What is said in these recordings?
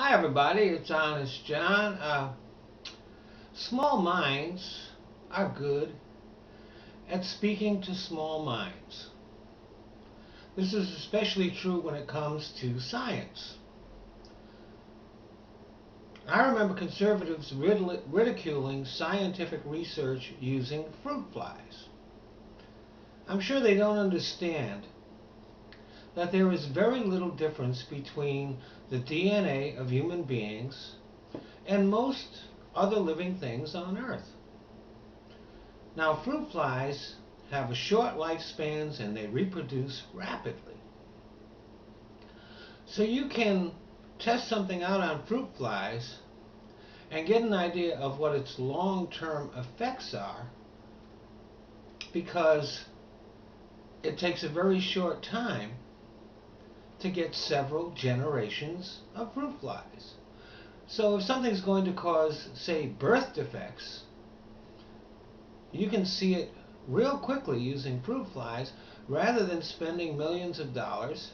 Hi everybody, it's Honest John. Small minds are good at speaking to small minds. This is especially true when it comes to science. I remember conservatives ridiculing scientific research using fruit flies. I'm sure they don't understand that there is very little difference between the DNA of human beings and most other living things on Earth. Now, fruit flies have a short lifespans and they reproduce rapidly. So you can test something out on fruit flies and get an idea of what its long-term effects are, because it takes a very short time to get several generations of fruit flies. So if something's going to cause, say, birth defects, you can see it real quickly using fruit flies rather than spending millions of dollars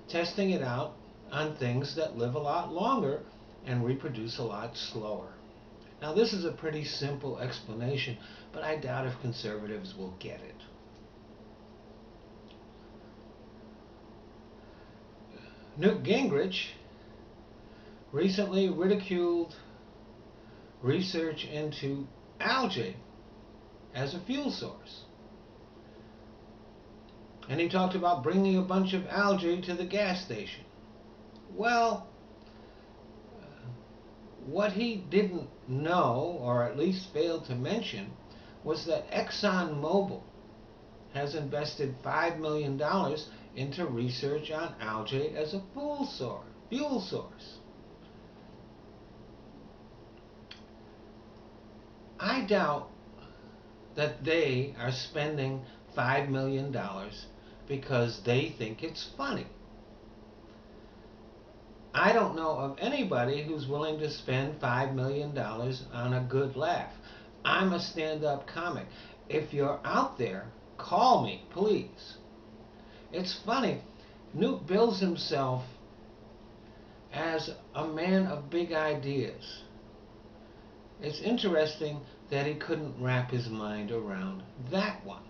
testing it out on things that live a lot longer and reproduce a lot slower. Now, this is a pretty simple explanation, but I doubt if conservatives will get it. Newt Gingrich recently ridiculed research into algae as a fuel source. And he talked about bringing a bunch of algae to the gas station. Well, what he didn't know, or at least failed to mention, was that ExxonMobil has invested $5 million into research on algae as a fuel source. I doubt that they are spending $5 million because they think it's funny. I don't know of anybody who's willing to spend $5 million on a good laugh. I'm a stand-up comic. If you're out there, call me, please. It's funny. Newt bills himself as a man of big ideas. It's interesting that he couldn't wrap his mind around that one.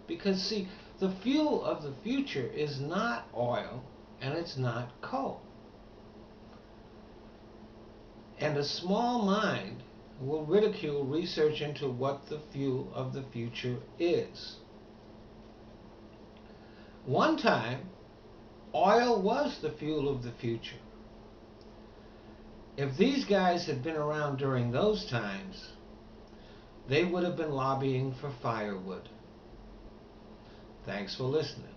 Because, see, the fuel of the future is not oil and it's not coal. And a small mind will ridicule research into what the fuel of the future is. One time, oil was the fuel of the future. If these guys had been around during those times, they would have been lobbying for firewood. Thanks for listening.